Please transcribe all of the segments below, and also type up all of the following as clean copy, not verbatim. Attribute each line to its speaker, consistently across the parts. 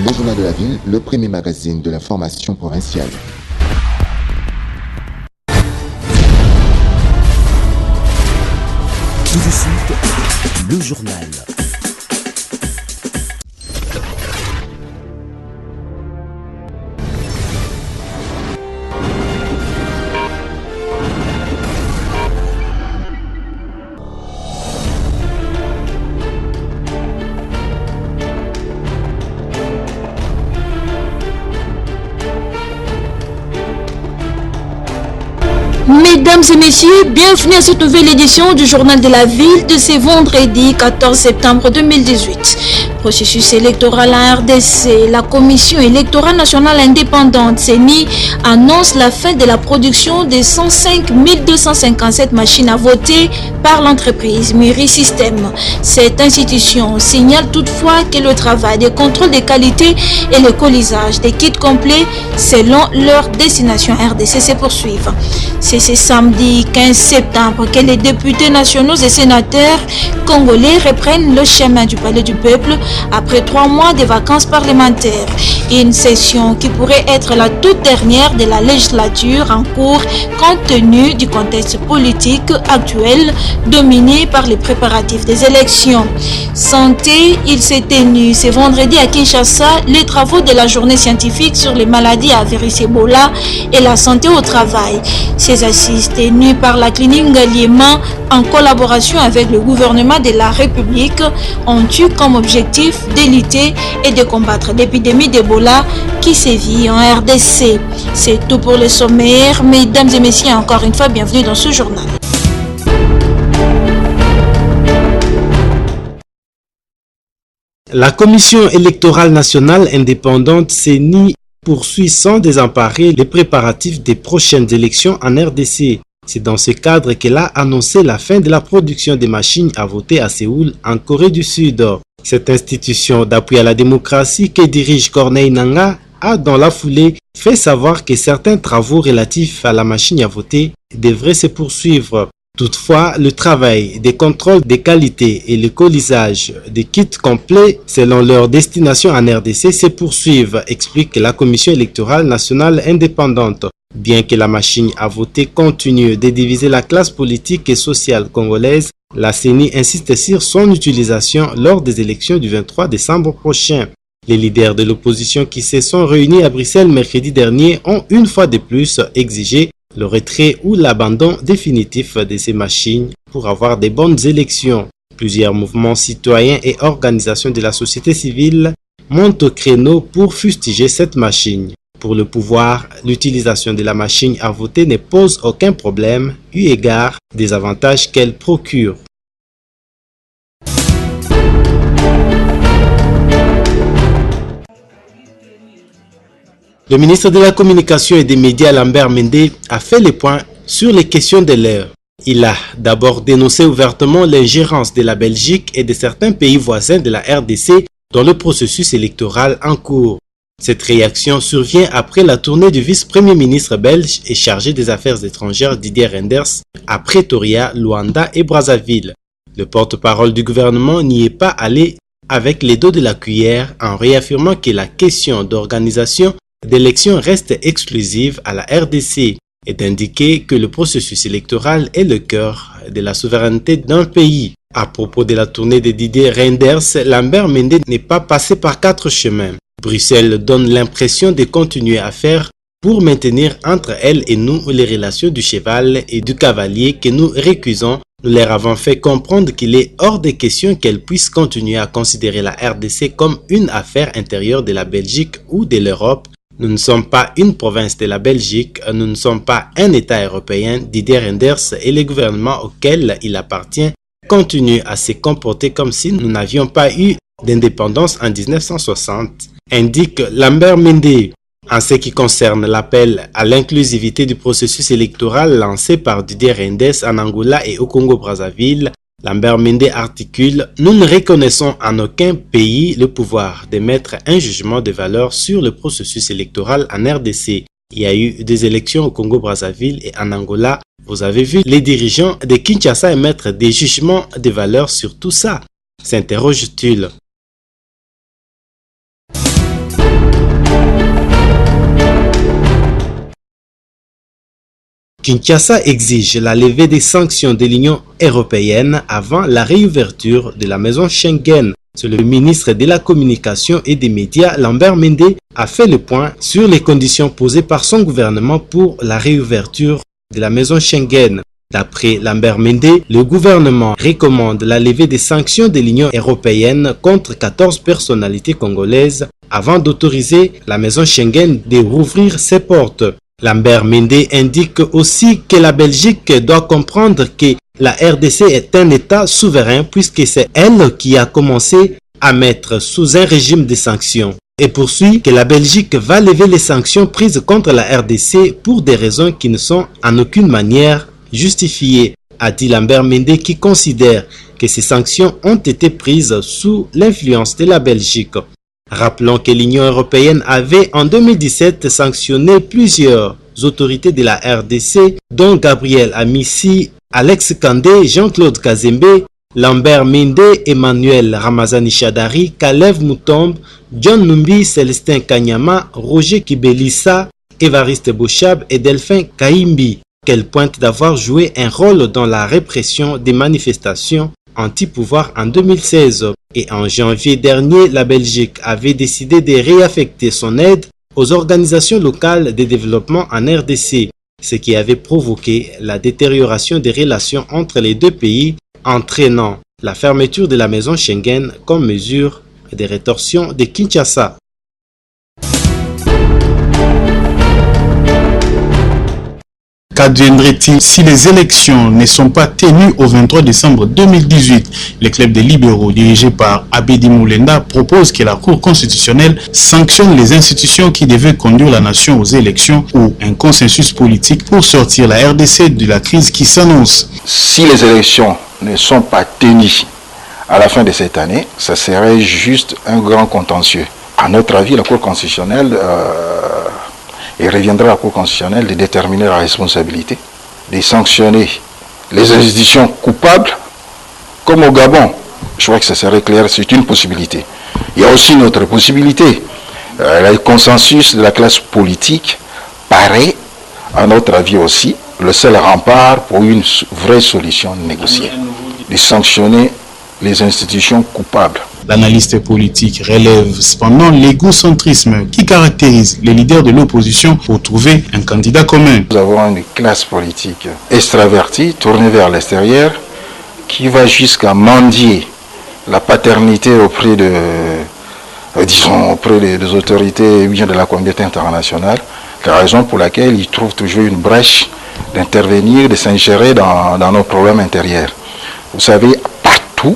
Speaker 1: Le Journal de la Ville, le premier magazine de l'information provinciale.
Speaker 2: Tout de suite, le journal.
Speaker 3: Mesdames et messieurs, bienvenue à cette nouvelle édition du Journal de la Ville de ce vendredi 14 septembre 2018. Processus électoral en RDC, la Commission électorale nationale indépendante CENI annonce la fin de la production des 105 257 machines à voter par l'entreprise Miri System. Cette institution signale toutefois que le travail de contrôle de qualité et le colisage des kits complets selon leur destination RDC se poursuivent. C'est ce samedi 15 septembre que les députés nationaux et sénateurs congolais reprennent le chemin du Palais du Peuple après 3 mois de vacances parlementaires. Une session qui pourrait être la toute dernière de la législature en cours compte tenu du contexte politique actuel dominé par les préparatifs des élections. Santé, il s'est tenu ce vendredi à Kinshasa les travaux de la journée scientifique sur les maladies à virus Ebola et la santé au travail. Ces assises tenues par la clinique Ngaliema en collaboration avec le gouvernement de la République ont eu comme objectif de lutter et de combattre l'épidémie d'Ebola qui sévit en RDC. C'est tout pour le sommaire. Mesdames et messieurs, encore une fois, bienvenue dans ce journal.
Speaker 4: La Commission électorale nationale indépendante CENI poursuit sans désemparer les préparatifs des prochaines élections en RDC. C'est dans ce cadre qu'elle a annoncé la fin de la production des machines à voter à Séoul, en Corée du Sud. Cette institution d'appui à la démocratie que dirige Corneille Nangaa a dans la foulée fait savoir que certains travaux relatifs à la machine à voter devraient se poursuivre. Toutefois, le travail des contrôles de qualité et le colisage des kits complets selon leur destination en RDC se poursuivent, explique la Commission électorale nationale indépendante. Bien que la machine à voter continue de diviser la classe politique et sociale congolaise, la CENI insiste sur son utilisation lors des élections du 23 décembre prochain. Les leaders de l'opposition qui se sont réunis à Bruxelles mercredi dernier ont une fois de plus exigé le retrait ou l'abandon définitif de ces machines pour avoir de bonnes élections. Plusieurs mouvements citoyens et organisations de la société civile montent au créneau pour fustiger cette machine. Pour le pouvoir, l'utilisation de la machine à voter ne pose aucun problème, eu égard des avantages qu'elle procure. Le ministre de la Communication et des Médias, Lambert Mende, a fait le point sur les questions de l'heure. Il a d'abord dénoncé ouvertement l'ingérence de la Belgique et de certains pays voisins de la RDC dans le processus électoral en cours. Cette réaction survient après la tournée du vice-premier ministre belge et chargé des affaires étrangères Didier Reynders à Pretoria, Luanda et Brazzaville. Le porte-parole du gouvernement n'y est pas allé avec les dos de la cuillère en réaffirmant que la question d'organisation d'élections reste exclusive à la RDC et d'indiquer que le processus électoral est le cœur de la souveraineté d'un pays. À propos de la tournée de Didier Reynders, Lambert Mende n'est pas passé par 4 chemins. Bruxelles donne l'impression de continuer à faire pour maintenir entre elle et nous les relations du cheval et du cavalier que nous récusons. Nous leur avons fait comprendre qu'il est hors de question qu'elle puisse continuer à considérer la RDC comme une affaire intérieure de la Belgique ou de l'Europe. Nous ne sommes pas une province de la Belgique, nous ne sommes pas un État européen. Didier Reynders et le gouvernement auquel il appartient continuent à se comporter comme si nous n'avions pas eu d'indépendance en 1960, indique Lambert Mende. En ce qui concerne l'appel à l'inclusivité du processus électoral lancé par Didier Reynders en Angola et au Congo-Brazzaville, Lambert Mende articule « Nous ne reconnaissons en aucun pays le pouvoir d'émettre un jugement de valeur sur le processus électoral en RDC. Il y a eu des élections au Congo-Brazzaville et en Angola. Vous avez vu les dirigeants de Kinshasa émettre des jugements de valeur sur tout ça ?» s'interroge-t-il. Kinshasa exige la levée des sanctions de l'Union européenne avant la réouverture de la maison Schengen. Le ministre de la Communication et des Médias, Lambert Mende, a fait le point sur les conditions posées par son gouvernement pour la réouverture de la maison Schengen. D'après Lambert Mende, le gouvernement recommande la levée des sanctions de l'Union européenne contre 14 personnalités congolaises avant d'autoriser la maison Schengen de rouvrir ses portes. Lambert Mende indique aussi que la Belgique doit comprendre que la RDC est un État souverain puisque c'est elle qui a commencé à mettre sous un régime de sanctions. Et poursuit que la Belgique va lever les sanctions prises contre la RDC pour des raisons qui ne sont en aucune manière justifiées, a dit Lambert Mende, qui considère que ces sanctions ont été prises sous l'influence de la Belgique. Rappelons que l'Union européenne avait en 2017 sanctionné plusieurs autorités de la RDC, dont Gabriel Amissi, Alex Kandé, Jean-Claude Kazembe, Lambert Mende, Emmanuel Ramazani Chadari, Kalev Moutombe, John Numbi, Célestin Kanyama, Roger Kibelissa, Évariste Bouchab et Delphin Kaimbi, qu'elle pointe d'avoir joué un rôle dans la répression des manifestations anti-pouvoir en 2016. Et en janvier dernier, la Belgique avait décidé de réaffecter son aide aux organisations locales de développement en RDC, ce qui avait provoqué la détérioration des relations entre les deux pays, entraînant la fermeture de la maison Schengen comme mesure de rétorsion de Kinshasa.
Speaker 5: Qu'adviendrait-il si les élections ne sont pas tenues au 23 décembre 2018? Le club des libéraux dirigé par Abedi Moulenda propose que la Cour constitutionnelle sanctionne les institutions qui devaient conduire la nation aux élections ou un consensus politique pour sortir la RDC de la crise qui s'annonce.
Speaker 6: Si les élections ne sont pas tenues à la fin de cette année, ça serait juste un grand contentieux. À notre avis, la Cour constitutionnelle... Il reviendra à la Cour constitutionnelle de déterminer la responsabilité, de sanctionner les institutions coupables, comme au Gabon. Je crois que ça serait clair, c'est une possibilité. Il y a aussi une autre possibilité. Le consensus de la classe politique paraît, à notre avis aussi, le seul rempart pour une vraie solution négociée, de sanctionner les institutions coupables.
Speaker 5: L'analyste politique relève cependant l'égocentrisme qui caractérise les leaders de l'opposition pour trouver un candidat commun.
Speaker 6: Nous avons une classe politique extravertie, tournée vers l'extérieur, qui va jusqu'à mendier la paternité auprès des autorités bien de la communauté internationale. La raison pour laquelle ils trouvent toujours une brèche d'intervenir, de s'ingérer dans nos problèmes intérieurs. Vous savez, partout,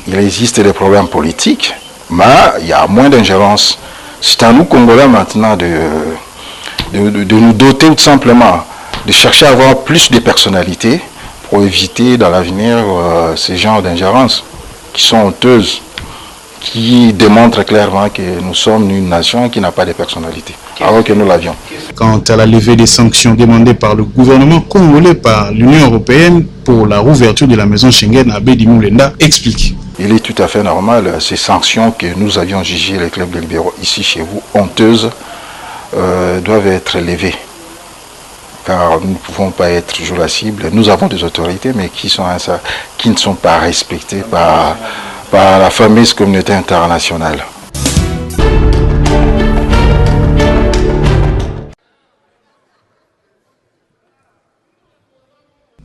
Speaker 6: il existe des problèmes politiques, mais il y a moins d'ingérence. C'est à nous, Congolais, maintenant, de nous doter tout simplement, de chercher à avoir plus de personnalités pour éviter dans l'avenir ces genres d'ingérence qui sont honteuses, qui démontrent clairement que nous sommes une nation qui n'a pas de personnalité, alors que nous l'avions.
Speaker 5: Quant à la levée des sanctions demandées par le gouvernement congolais par l'Union européenne pour la rouverture de la maison Schengen, Abedi Moulenda explique.
Speaker 6: Il est tout à fait normal, ces sanctions que nous avions jugées, les clubs de libéraux, ici chez vous, honteuses, doivent être levées. Car nous ne pouvons pas être toujours la cible. Nous avons des autorités, mais qui ne sont pas respectées par la fameuse communauté internationale.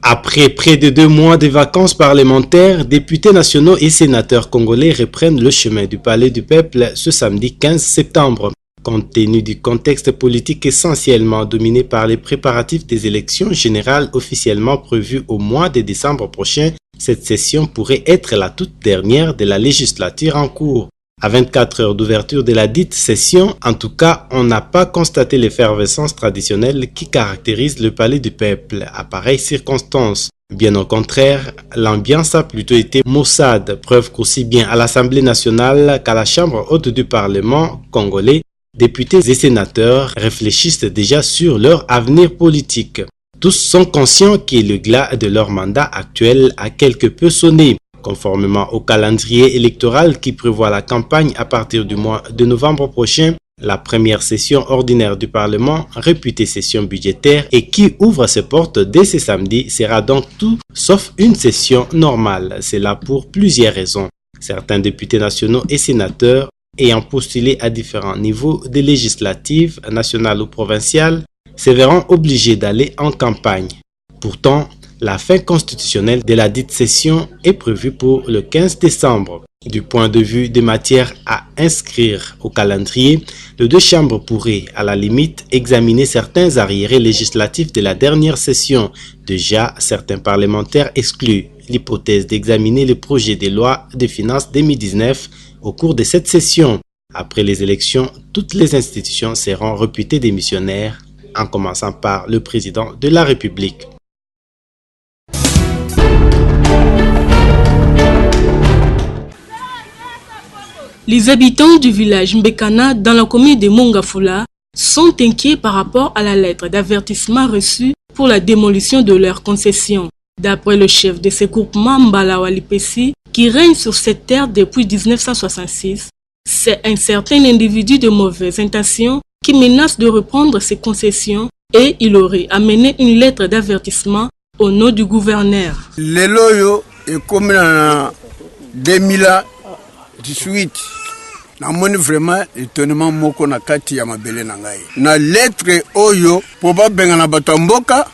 Speaker 4: Après près de 2 mois de vacances parlementaires, députés nationaux et sénateurs congolais reprennent le chemin du Palais du Peuple ce samedi 15 septembre. Compte tenu du contexte politique essentiellement dominé par les préparatifs des élections générales officiellement prévues au mois de décembre prochain, cette session pourrait être la toute dernière de la législature en cours. À 24 heures d'ouverture de la dite session, en tout cas, on n'a pas constaté l'effervescence traditionnelle qui caractérise le Palais du Peuple à pareilles circonstances. Bien au contraire, l'ambiance a plutôt été maussade, preuve qu'aussi bien à l'Assemblée nationale qu'à la Chambre haute du Parlement congolais, députés et sénateurs réfléchissent déjà sur leur avenir politique. Tous sont conscients que le glas de leur mandat actuel a quelque peu sonné. Conformément au calendrier électoral qui prévoit la campagne à partir du mois de novembre prochain, La première session ordinaire du Parlement, réputée session budgétaire et qui ouvre ses portes dès ce samedi, sera donc tout sauf une session normale. C'est là pour plusieurs raisons. Certains députés nationaux et sénateurs ayant postulé à différents niveaux des législatives, nationales ou provinciales, se verront obligés d'aller en campagne. Pourtant, la fin constitutionnelle de la dite session est prévue pour le 15 décembre. Du point de vue des matières à inscrire au calendrier, les deux chambres pourraient, à la limite, examiner certains arriérés législatifs de la dernière session. Déjà, certains parlementaires excluent l'hypothèse d'examiner le projet de loi de finances 2019 au cours de cette session. Après les élections, toutes les institutions seront réputées démissionnaires, en commençant par le président de la République.
Speaker 7: Les habitants du village Mbekana dans la commune de Mongafula sont inquiets par rapport à la lettre d'avertissement reçue pour la démolition de leur concession. D'après le chef de ce groupement Mbalawa Lipesi, qui règne sur cette terre depuis 1966, c'est un certain individu de mauvaise intention qui menace de reprendre ses concessions et il aurait amené une lettre d'avertissement au nom du gouverneur.
Speaker 8: Le loyo est comme en 2018. Namoni vraiment étonnement moko na kati ya mabele na ngai. Na lettre oyo po ba benga na bato mboka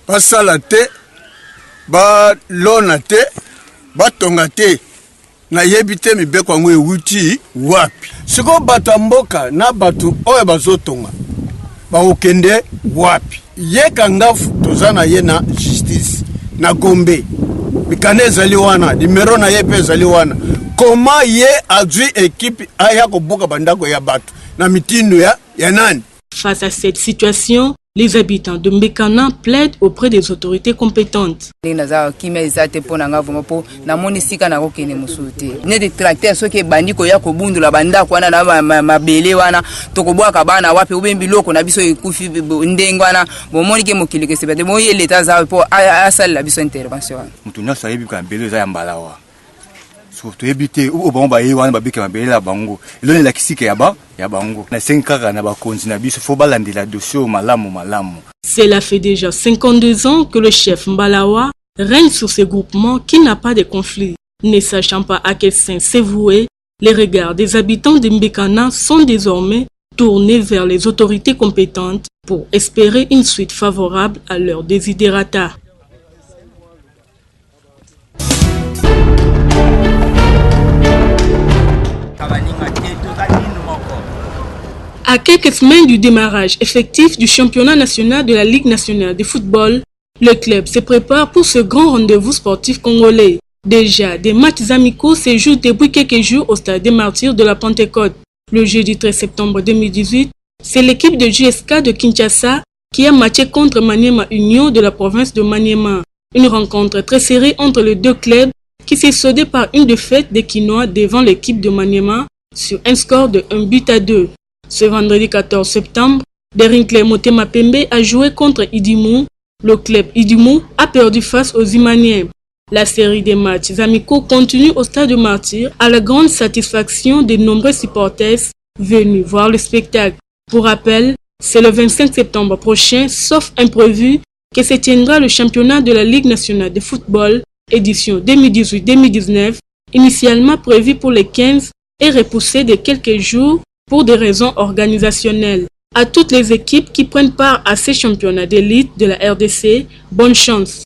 Speaker 8: ba sala te ba lona te ba tonga te na yebite mibeko ngwe wuti wapi. Siko bato mboka na bato oyo bazotonga ba okende wapi. Yeka ngafu tozana ye na justice na Gombe. Mikane ezali wana, numero na ye pe ezali wana. Comment ye adui équipe aya koboka bandako ya bato na mitindo ya nani?
Speaker 7: Face à cette situation, les habitants de Mbekana plaident auprès des autorités compétentes.
Speaker 9: Surtout éviter ou bon ba yewana ba bika mabele la bango elone la kisika ya bango na 5 kaka na ba kontina biso faut balandela dossier malamu.
Speaker 7: Cela fait déjà 52 ans que le chef Mbalawa règne sur ce groupement qui n'a pas de conflit. Ne sachant pas à quel sens c'est voué, les regards des habitants de Mbekana sont désormais tournés vers les autorités compétentes pour espérer une suite favorable à leurs desiderata. À quelques semaines du démarrage effectif du championnat national de la Ligue nationale de football, le club se prépare pour ce grand rendez-vous sportif congolais. Déjà, des matchs amicaux se jouent depuis quelques jours au stade des Martyrs de la Pentecôte. Le jeudi 13 septembre 2018, c'est l'équipe de JSK de Kinshasa qui a matché contre Maniema Union de la province de Maniema. Une rencontre très serrée entre les deux clubs qui s'est soldée par une défaite des Kinois devant l'équipe de Maniema sur un score de 1-2. Ce vendredi 14 septembre, Derinkle Motema Pembe a joué contre Idimou. Le club Idimou a perdu face aux Imaniens. La série des matchs amicaux continue au stade de Martyrs à la grande satisfaction des nombreux supporters venus voir le spectacle. Pour rappel, c'est le 25 septembre prochain, sauf imprévu, que se tiendra le championnat de la Ligue nationale de football, édition 2018-2019, initialement prévu pour les 15 et repoussé de quelques jours pour des raisons organisationnelles. À toutes les équipes qui prennent part à ces championnats d'élite de la RDC, bonne chance.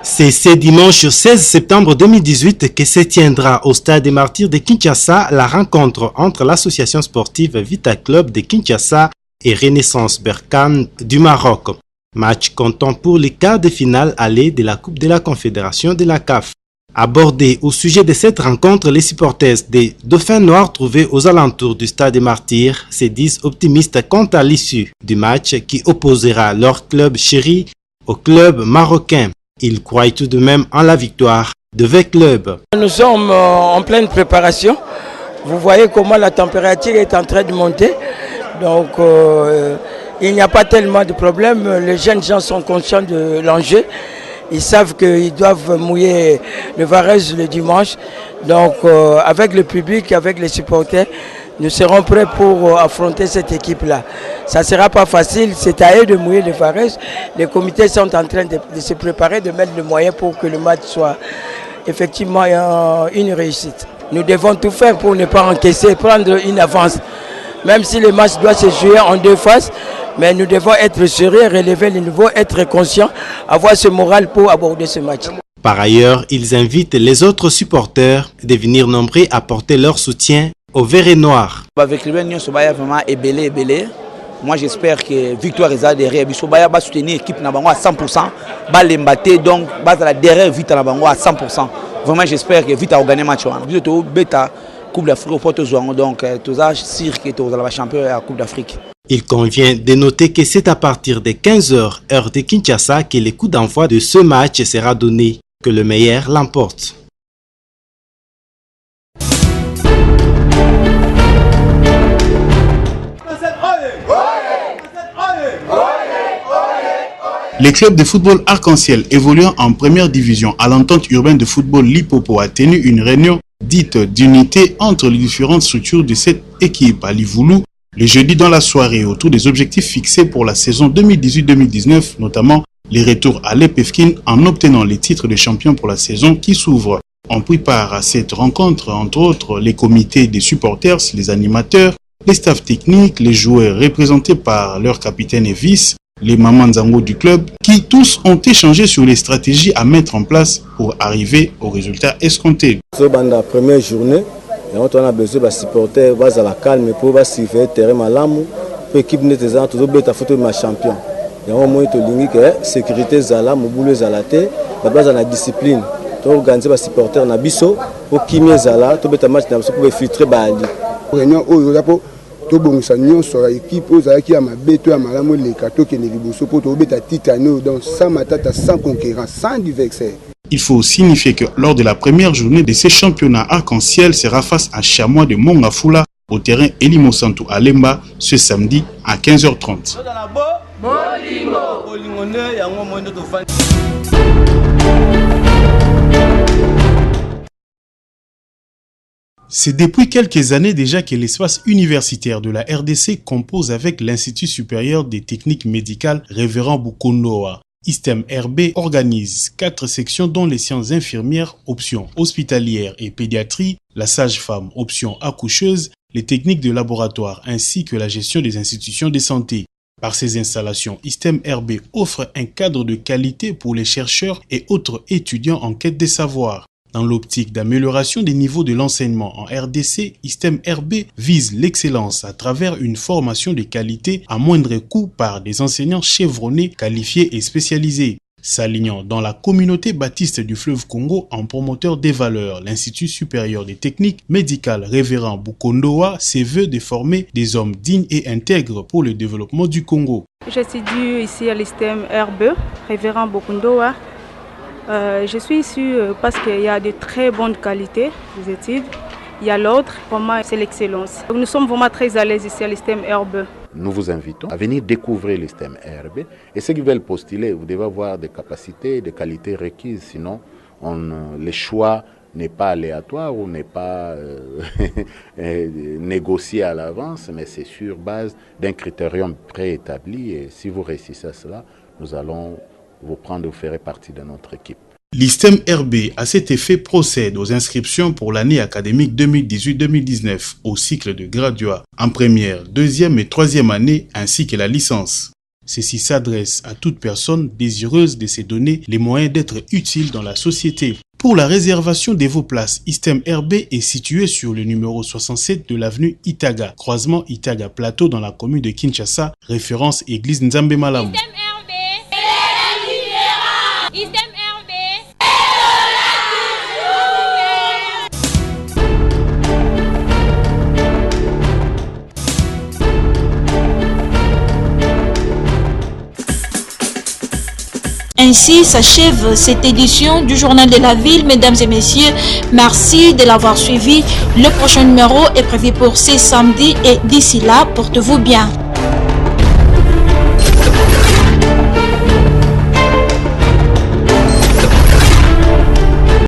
Speaker 4: C'est ce dimanche 16 septembre 2018 que se tiendra au stade des Martyrs de Kinshasa la rencontre entre l'association sportive Vita Club de Kinshasa et Renaissance Berkane du Maroc. Match comptant pour les quarts de finale aller de la Coupe de la Confédération de la CAF. Abordés au sujet de cette rencontre, les supporters des Dauphins Noirs trouvés aux alentours du stade des Martyrs se disent optimistes quant à l'issue du match qui opposera leur club chéri au club marocain. Ils croient tout de même en la victoire de V Club.
Speaker 10: Nous sommes en pleine préparation. Vous voyez comment la température est en train de monter. Donc il n'y a pas tellement de problèmes. Les jeunes gens sont conscients de l'enjeu. Ils savent qu'ils doivent mouiller le Varèse le dimanche. Donc avec le public, avec les supporters, nous serons prêts pour affronter cette équipe-là. Ça ne sera pas facile, c'est à eux de mouiller le Varèse. Les comités sont en train de se préparer, de mettre le moyen pour que le match soit effectivement une réussite. Nous devons tout faire pour ne pas encaisser, prendre une avance. Même si le match doit se jouer en 2 phases, mais nous devons être sérieux, relever le niveau, être conscients, avoir ce moral pour aborder ce match.
Speaker 4: Par ailleurs, ils invitent les autres supporters de venir nombreux apporter leur soutien au vert et noir.
Speaker 11: Avec le Union Sobaya vraiment ébélé. Moi j'espère que victoire est derrière. Sobaya va soutenir l'équipe à 100%. Va l'embattre donc va derrière vite à 100%. Vraiment j'espère que vite à gagner le match. Vous êtes au bêta Coupe d'Afrique au Porto donc tout ça sûr que vous allez champion à la Coupe d'Afrique.
Speaker 4: Il convient de noter que c'est à partir de 15h heure de Kinshasa que le coup d'envoi de ce match sera donné, que le meilleur l'emporte.
Speaker 5: Les clubs de football arc-en-ciel évoluant en première division à l'entente urbaine de football Lipopo a tenu une réunion dite d'unité entre les différentes structures de cette équipe à Livoulou le jeudi dans la soirée autour des objectifs fixés pour la saison 2018-2019, notamment les retours à l'EPFKIN en obtenant les titres de champion pour la saison qui s'ouvre. On prit part à cette rencontre, entre autres, les comités des supporters, les animateurs, les staffs techniques, les joueurs représentés par leur capitaine et vice, les mamans Zango du club, qui tous ont échangé sur les stratégies à mettre en place pour arriver au résultat escompté.
Speaker 12: La première journée, on a besoin de supporter à la calme pour suivre le terrain malamu pour l'équipe de champion. Il y a une sécurité zala, mobile zalate, la discipline. On organise les supporters na biso pour kimia zala, to beta match na biso pour filtrer bali.
Speaker 13: Réunion oyo po to bongisa nyonso ya équipe oyo qui a mabeto ya malamu leka to kene liboso po to beta titano dans sans matata, sans concurrence, sans adversaire.
Speaker 5: Il faut signifier que lors de la première journée de ces championnats arc-en-ciel sera face à Chamois de Mongafula au terrain Elimo Santo à Lemba ce samedi à 15h30. C'est depuis quelques années déjà que l'espace universitaire de la RDC compose avec l'Institut supérieur des techniques médicales Révérend Bukondoa. ISTEM RB organise 4 sections dont les sciences infirmières, option hospitalière et pédiatrie, la sage-femme, option accoucheuse, les techniques de laboratoire ainsi que la gestion des institutions de santé. Par ces installations, ISTEM RB offre un cadre de qualité pour les chercheurs et autres étudiants en quête de savoir. Dans l'optique d'amélioration des niveaux de l'enseignement en RDC, ISTEM RB vise l'excellence à travers une formation de qualité à moindre coût par des enseignants chevronnés, qualifiés et spécialisés. S'alignant dans la communauté baptiste du fleuve Congo en promoteur des valeurs, l'Institut supérieur des techniques médicales Révérend Bukondoa se veut de former des hommes dignes et intègres pour le développement du Congo.
Speaker 14: Je suis dû ici à l'ISTEM RB, Révérend Bukondoa. Je suis ici parce qu'il y a de très bonnes qualités des études. Il y a l'ordre, pour moi c'est l'excellence. Nous sommes vraiment très à l'aise ici à l'ISTEM RB.
Speaker 15: Nous vous invitons à venir découvrir l'ISTEM RB et ceux qui veulent postuler, vous devez avoir des capacités, des qualités requises, sinon le choix n'est pas aléatoire ou n'est pas négocié à l'avance, mais c'est sur base d'un critérium préétabli et si vous réussissez à cela, nous allons vous prendre, vous ferez partie de notre équipe.
Speaker 5: L'ISTEM RB, à cet effet, procède aux inscriptions pour l'année académique 2018-2019 au cycle de graduat en première, deuxième et troisième année ainsi que la licence. Ceci s'adresse à toute personne désireuse de se donner les moyens d'être utile dans la société. Pour la réservation de vos places, ISTEM RB est situé sur le numéro 67 de l'avenue Itaga, croisement Itaga Plateau dans la commune de Kinshasa, référence église Nzambe Malamu.
Speaker 3: Ainsi s'achève cette édition du Journal de la Ville. Mesdames et messieurs, merci de l'avoir suivi. Le prochain numéro est prévu pour ce samedi et d'ici là, portez-vous bien.